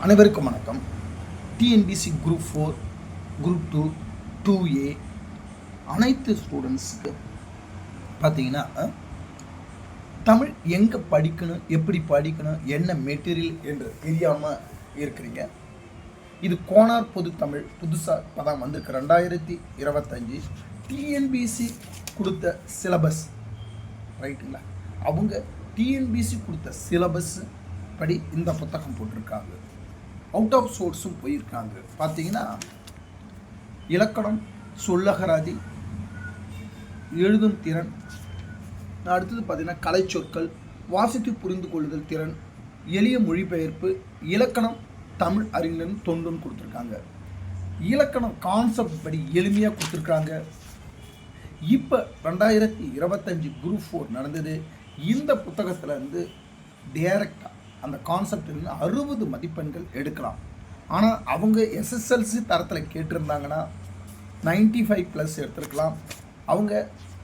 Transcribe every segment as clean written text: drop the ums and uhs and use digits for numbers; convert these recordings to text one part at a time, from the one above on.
அனைவருக்கும் வணக்கம். TNPSC group 4, group 2, 2A அனைத்து ஸ்டூடெண்ட்ஸுக்கு பார்த்தீங்கன்னா தமிழ் எங்கே படிக்கணும், எப்படி படிக்கணும், என்ன மெட்டீரியல் என்று தெரியாமல் இருக்கிறீங்க. இது கோனார் பொது தமிழ் புதுசாக இப்போதான் வந்திருக்கு. 2025 டிஎன்பிசி கொடுத்த சிலபஸ் ரைட்டுங்களா. அவங்க டிஎன்பிசி கொடுத்த சிலபஸ் படி இந்த புத்தகம் போட்டிருக்காங்க. அவுட் ஆஃப் சோர்ஸும் போயிருக்காங்க. பார்த்தீங்கன்னா இலக்கணம், சொல்லகராதி, எழுதும் திறன், அடுத்தது பார்த்தீங்கன்னா கலைச்சொற்கள், வாசித்து புரிந்து கொள்ளுதல் திறன், எளிய மொழிபெயர்ப்பு, இலக்கணம், தமிழ் அறிஞன் தொண்டுன்னு கொடுத்துருக்காங்க. இலக்கணம் கான்செப்ட் படி எளிமையாக கொடுத்துருக்காங்க. இப்போ 2025 குரூப் 4 நடந்தது. இந்த புத்தகத்தில் இருந்து டைரக்டாக அந்த கான்செப்ட் 60 மதிப்பெண்கள் எடுக்கலாம். ஆனால் அவங்க எஸ்எஸ்எல்சி தரத்தில் கேட்டிருந்தாங்கன்னா 95+ எடுத்துருக்கலாம். அவங்க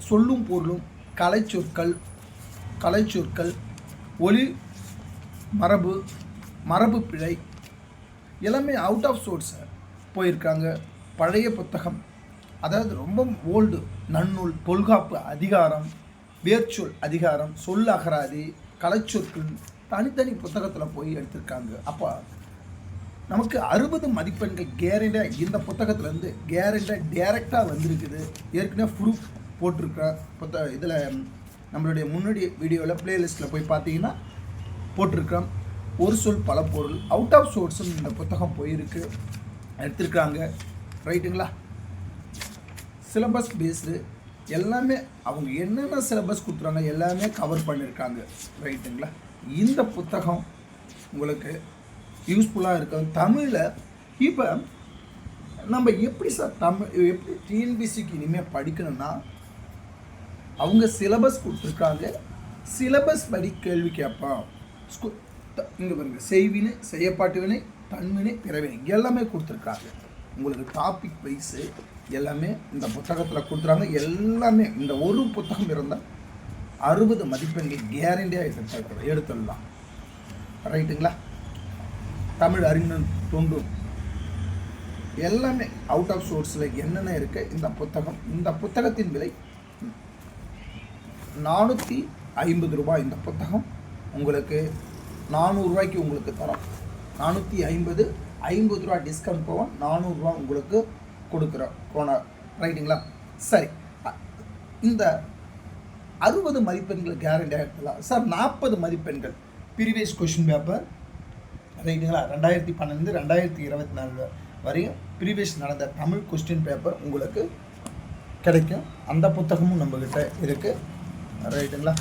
சொல்லும் பொருளும் கலைச்சொற்கள், ஒலி மரபு பிழை எல்லாமே அவுட் ஆஃப் சோர்ஸை போயிருக்காங்க. பழைய புத்தகம், அதாவது ரொம்ப ஓல்டு நன்னூல், தொல்காப்பு அதிகாரம், வேர்ச்சொல் அதிகாரம், சொல் அகராதி, கலைச்சொற்கள் தனித்தனி புத்தகத்தில் போய் எடுத்திருக்காங்க. அப்போ நமக்கு 60 மதிப்பெண்கள் கேரண்டியாக இந்த புத்தகத்துலேருந்து கேரண்டியாக டைரெக்டாக வந்திருக்குது. ஏற்கனவே ப்ரூஃப் போட்டிருக்க இதில் நம்மளுடைய முன்னாடி வீடியோவில் ப்ளேலிஸ்ட்டில் போய் பார்த்தீங்கன்னா போட்டிருக்கோம். ஒரு சொல் பல பொருள் அவுட் ஆஃப் சோர்ஸும் இந்த புத்தகம் போயிருக்கு, எடுத்திருக்காங்க. ரைட்டுங்களா. சிலபஸ் பேஸ்டு எல்லாமே அவங்க என்னென்ன சிலபஸ் கொடுத்துறாங்க எல்லாமே கவர் பண்ணியிருக்காங்க. ரைட்டுங்களா. இந்த புத்தகம் உங்களுக்கு யூஸ்ஃபுல்லாக இருக்கும். தமிழில் இப்போ நம்ம எப்படி எப்படி டிஎன்பிசிக்கு இனிமேல் படிக்கணும்னா அவங்க சிலபஸ் கொடுத்துருக்காங்க. சிலபஸ் படி கேள்வி கேட்பான். இங்கே பாருங்க, செய்வினை, செய்யப்பாட்டு வினை, தன்வினை, பிறவினை எல்லாமே கொடுத்துருக்காங்க. உங்களுக்கு டாபிக் வைஸு எல்லாமே இந்த புத்தகத்தில் கொடுத்துறாங்க. எல்லாமே இந்த ஒரு புத்தகம் இருந்தால் 60 மதிப்பெண்கள் கேரண்டியாக எடுத்துடலாம். ரைட்டுங்களா. தமிழ் அறிஞன் தொண்டு எல்லாமே அவுட் ஆஃப் சோர்ஸில் என்னென்ன இருக்குது இந்த புத்தகத்தின் விலை 450 ரூபாய். இந்த புத்தகம் உங்களுக்கு 400 ரூபாய்க்கு உங்களுக்கு தரோம். 450, 50 ரூபா டிஸ்கவுண்ட் போவோம், 400 ரூபா உங்களுக்கு கொடுக்குறோம் கோனார். ரைட்டுங்களா. சரி, இந்த 60 மதிப்பெண்கள் கேரண்டியாக எடுக்கலாம் சார். 40 மதிப்பெண்கள் ப்ரீவியஸ் கொஷின் பேப்பர். ரைட்டுங்களா. 2012 2024 வரையும் ப்ரீவியஸ் நடந்த தமிழ் கொஸ்டின் பேப்பர் உங்களுக்கு கிடைக்கும். அந்த புத்தகமும் நம்மக்கிட்ட இருக்குது. ரைட்டுங்களா.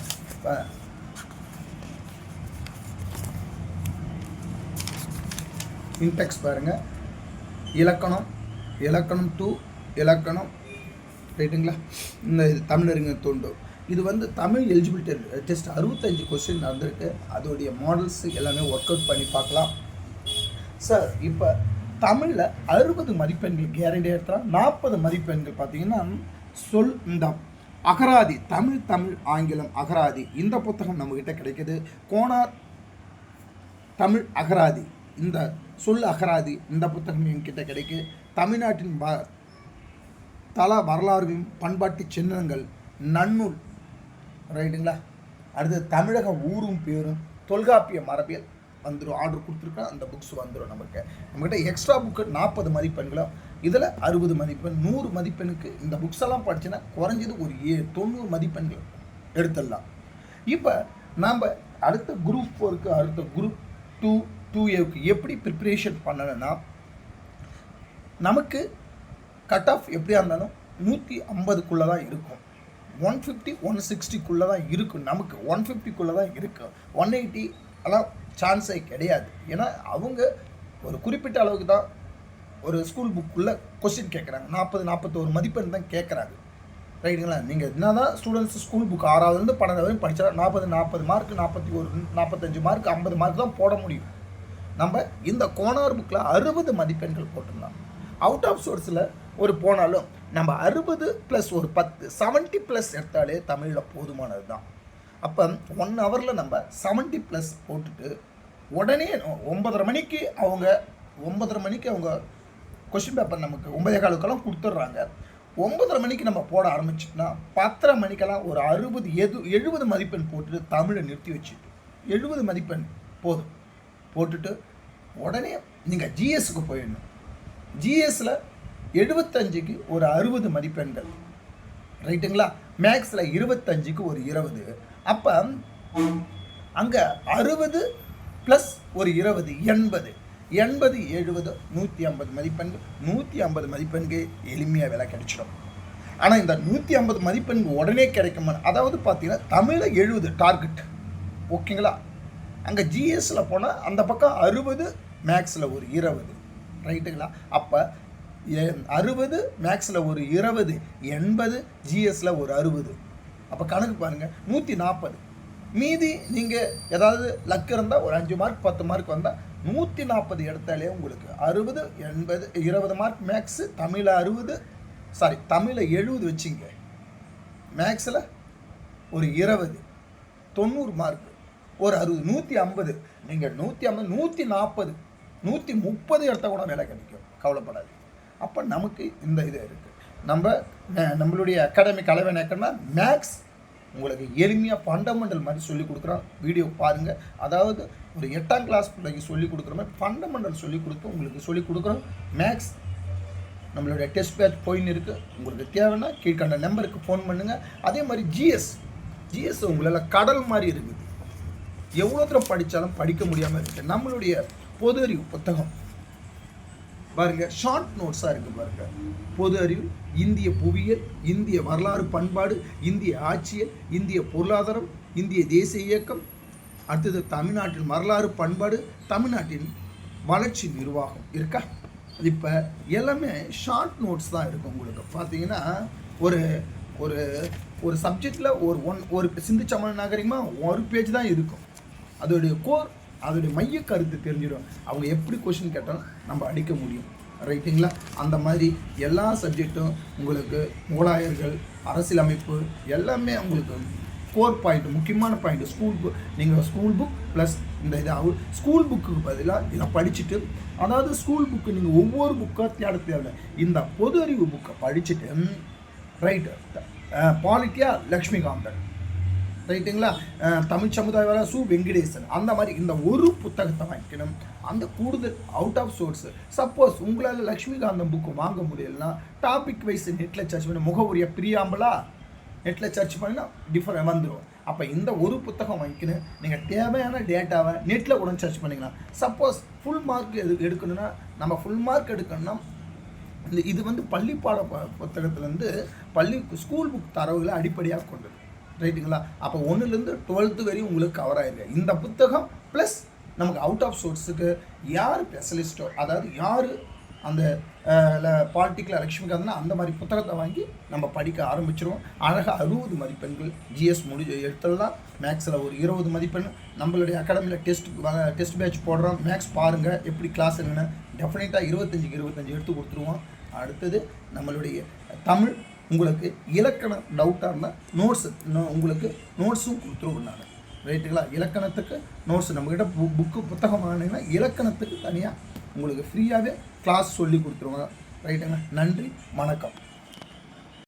இன்டெக்ஸ் பாருங்கள். இலக்கணம் 2 இலக்கணம். ரைட்டுங்களா. இந்த தமிழறிஞர் தொண்டு இது தமிழ் எலிஜிபிலிட்டி டெஸ்ட் 65 கொஸ்டின் நடந்திருக்கு. அதோடைய மாடல்ஸ் எல்லாமே ஒர்க் அவுட் பண்ணி பார்க்கலாம் சார். இப்போ தமிழில் 60 மதிப்பெண்கள் கேரண்டியாக எடுத்தால் 40 மதிப்பெண்கள் பார்த்தீங்கன்னா இந்த அகராதி, தமிழ் ஆங்கிலம் அகராதி இந்த புத்தகம் நம்மக்கிட்ட கிடைக்கிது. கோனார் தமிழ் அகராதி, இந்த சொல் அகராதி இந்த புத்தகம் என்கிட்ட கிடைக்குது. தமிழ்நாட்டின் தல வரலாறுகளும் பண்பாட்டு சின்னங்கள் நன்னூல். ரைட்டுங்களா. அடுத்து தமிழக ஊரும் பேரும், தொல்காப்பிய மரபியல் வந்துடும். ஆர்டர் கொடுத்துருக்கோம், அந்த புக்ஸ் வந்துடும். நம்மக்கிட்ட எக்ஸ்ட்ரா புக்கு 40 மதிப்பெண்களும், இதில் 60 மதிப்பெண். 100 மதிப்பெண்ணுக்கு இந்த புக்ஸ் எல்லாம் படிச்சுன்னா குறைஞ்சது ஒரு 90 மதிப்பெண்கள் எடுத்துடலாம். இப்போ நாம் அடுத்த குரூப் 4க்கு, அடுத்த குரூப் 2, 2Aவுக்கு எப்படி ப்ரிப்ரேஷன் பண்ணணும்னா நமக்கு கட் ஆஃப் எப்படியா இருந்தாலும் 150க்குள்ளே தான் இருக்கும். 150, 160க்குள்ளே தான் இருக்கும். நமக்கு 150க்குள்ளே தான் இருக்கும். 180 எல்லாம் சான்ஸே கிடையாது. ஏன்னா அவங்க ஒரு குறிப்பிட்ட அளவுக்கு தான் ஒரு ஸ்கூல் புக்குள்ளே கொஸ்டின் கேட்குறாங்க. 41 மதிப்பெண் தான் கேட்குறாங்க. ரைட்டுங்களா. நீங்கள் என்ன தான் ஸ்டூடெண்ட்ஸ் ஸ்கூல் புக் 6ஆவதுலேருந்து 12ஆவது வரையும் படித்தா 40 மார்க், 41, 45 மார்க், 50 மார்க் தான் போட முடியும். நம்ம இந்த கோனார் புக்கில் 60 மதிப்பெண்கள் போட்டிருந்தோம். அவுட் ஆஃப் சோர்ஸில் ஒரு போனாலும் நம்ம 60 + ஒரு 10 70+ எடுத்தாலே தமிழில் போதுமானது தான். அப்போ 1 ஹவரில் நம்ம 70+ போட்டுட்டு உடனே 9:30 மணிக்கு அவங்க 9:30 மணிக்கு அவங்க கொஸ்டின் பேப்பர் நமக்கு 9:15 கொடுத்துட்றாங்க. 9:30 மணிக்கு நம்ம போட ஆரம்பிச்சோம்னா 10:30 மணிக்கெல்லாம் ஒரு 70 மதிப்பெண் போட்டுட்டு தமிழை நிறுத்தி வச்சுட்டு 70 மதிப்பெண் போதும் போட்டுட்டு உடனே நீங்கள் ஜிஎஸ்க்கு போயிடணும். ஜிஎஸ்ஸில் 75க்கு ஒரு 60 மதிப்பெண்கள், ரைட்டுங்களா? மேக்ஸில் 25க்கு ஒரு 20. அப்போ அங்கே 60 ப்ளஸ் ஒரு 20 80 70 150 மதிப்பெண்கள். 150 மதிப்பெண்கள் எளிமையாக விலை கிடைச்சிடும். ஆனால் இந்த 150 மதிப்பெண்கள் உடனே கிடைக்குமா? அதாவது பார்த்தீங்கன்னா தமிழில் 70 டார்கெட், ஓகேங்களா? அங்கே ஜிஎஸ்ஸில் போனால் அந்த பக்கம் 60, மேக்ஸில் ஒரு 20, ரைட்டுங்களா? அப்போ 60 மேக்ஸில் ஒரு 20 80 ஜிஎஸ்ஸில் ஒரு 60. அப்போ கணக்கு பாருங்கள் 140. மீதி நீங்கள் ஏதாவது லக் இருந்தால் ஒரு 5 மார்க் 10 மார்க் வந்தால் 140 எடுத்தாலே உங்களுக்கு 60 80 20 மார்க் மேக்ஸு. தமிழில் 60, சாரி தமிழில் 70 வச்சிங்க, மேக்ஸில் ஒரு 20 90 மார்க், ஒரு 60 150. நீங்கள் 150 140 130 எடுத்தால் கூட வேலை கிடைக்கும், கவலைப்படாது. அப்போ நமக்கு இந்த இது இருக்குது. நம்மளுடைய அகாடமிக் அளவை நேக்கன்னா மேக்ஸ் உங்களுக்கு எளிமையாக ஃபண்டமெண்டல் மாதிரி சொல்லிக் கொடுக்குறோம். வீடியோ பாருங்கள். அதாவது ஒரு 8ஆம் கிளாஸ் பிள்ளைக்கு சொல்லிக் கொடுக்குற மாதிரி ஃபண்டமெண்டல் சொல்லிக் கொடுத்து உங்களுக்கு சொல்லிக் கொடுக்குறோம். மேக்ஸ் நம்மளுடைய டெஸ்ட் பேட்ச் போயின்னு இருக்குது. உங்களுக்கு தேவைன்னா கீழ்கண்ட நம்பருக்கு ஃபோன் பண்ணுங்கள். அதே மாதிரி ஜிஎஸ் உங்களால் கடல் மாதிரி இருக்குது. எவ்வளோ தூரம் படித்தாலும் படிக்க முடியாமல் இருக்குது. நம்மளுடைய பொது அறிவு புத்தகம் பாருங்கள், ஷார்ட் நோட்ஸாக இருக்குது பாருங்கள். பொது அறிவு, இந்திய புவியியல், இந்திய வரலாறு பண்பாடு, இந்திய ஆட்சியல், இந்திய பொருளாதாரம், இந்திய தேசிய இயக்கம், அடுத்தது தமிழ்நாட்டின் வரலாறு பண்பாடு, தமிழ்நாட்டின் வளர்ச்சி நிர்வாகம் இருக்கா? இப்போ எல்லாமே ஷார்ட் நோட்ஸ் தான் இருக்கும். உங்களுக்கு பார்த்தீங்கன்னா ஒரு ஒரு ஒரு சப்ஜெக்டில் ஒரு சிந்திச்சமன நாகரிகமாக ஒரு பேஜ் தான் இருக்கும். அதோடைய கோர், அதோடைய மைய கருத்து தெரிஞ்சிடும். அவங்க எப்படி கொஷின் கேட்டாலும் நம்ம அடிக்க முடியும், ரைட்டுங்களா? அந்த மாதிரி எல்லா சப்ஜெக்டும் உங்களுக்கு முகலாயர்கள், அரசியலமைப்பு எல்லாமே உங்களுக்கு கோர் பாயிண்ட், முக்கியமான பாயிண்ட். நீங்கள் ஸ்கூல் புக் ப்ளஸ் இந்த இது ஸ்கூல் புக்கு பதிலாக இதை படிச்சுட்டு, அதாவது ஸ்கூல் புக்கு நீங்கள் ஒவ்வொரு புக்காக தேட தேவையில்லை. இந்த பொது அறிவு புக்கை படிச்சுட்டு ரைட்டு பாலிட்டியா லக்ஷ்மிகாந்தன், ரைட்டுங்களா? தமிழ் சமுதாய வர சு வெங்கடேசன், அந்த மாதிரி இந்த ஒரு புத்தகத்தை வாங்கிக்கணும். அந்த கூடுதல் அவுட் ஆஃப் சோர்ஸு. சப்போஸ் உங்களால் லக்ஷ்மிகாந்தன் புக்கு வாங்க முடியலன்னா டாபிக் வைஸ் நெட்டில் சர்ச் பண்ணி முகவுரிய பிரியாம்பலா நெட்டில் சர்ச் பண்ணினா டிஃபரெண்ட் வந்துடும். அப்போ இந்த ஒரு புத்தகம் வாங்கிக்கணும். நீங்கள் தேவையான டேட்டாவை நெட்டில் கூட சர்ச் பண்ணிக்கலாம். சப்போஸ் ஃபுல் மார்க் எடுக்கணும்னா, நம்ம ஃபுல் மார்க் எடுக்கணும்னா இது பள்ளிப்பாட புத்தகத்துலேருந்து ஸ்கூல் புக் தரவுகளை அடிப்படையாக கொண்டது, ரைட்டுங்களா? அப்போ 1லேருந்து 12th வரையும் உங்களுக்கு கவர் ஆகிருக்கு. இந்த புத்தகம் ப்ளஸ் நமக்கு அவுட் ஆஃப் சோர்ஸுக்கு யார் ஸ்பெஷலிஸ்ட்டோ, அதாவது யார் அந்த பாலிட்டிக்கல் லக்ஷ்மிகாந்த்னா அந்த மாதிரி புத்தகத்தை வாங்கி நம்ம படிக்க ஆரம்பிச்சிருவோம். அழகாக 60 மதிப்பெண்கள் ஜிஎஸ் எடுத்துடலாம். மேக்ஸில் ஒரு 20 மதிப்பெண். நம்மளுடைய அகாடமியில் டெஸ்ட் பேட்ச் போடுறோம். மேக்ஸ் பாருங்கள் எப்படி கிளாஸ் என்னென்னு. டெஃபினட்டாக 25க்கு 25 எடுத்து கொடுத்துருவோம். அடுத்தது நம்மளுடைய தமிழ் உங்களுக்கு இலக்கணம் டவுட்டாக இருந்தால் உங்களுக்கு நோட்ஸும் கொடுத்துருவோம் நான், ரைட்டுங்களா? இலக்கணத்துக்கு நோட்ஸ் நம்மக்கிட்ட புத்தகம் வாங்கினீங்கன்னா இலக்கணத்துக்கு தனியாக உங்களுக்கு ஃப்ரீயாகவே கிளாஸ் சொல்லி கொடுத்துருவோம், ரைட்டுங்களா? நன்றி, வணக்கம்.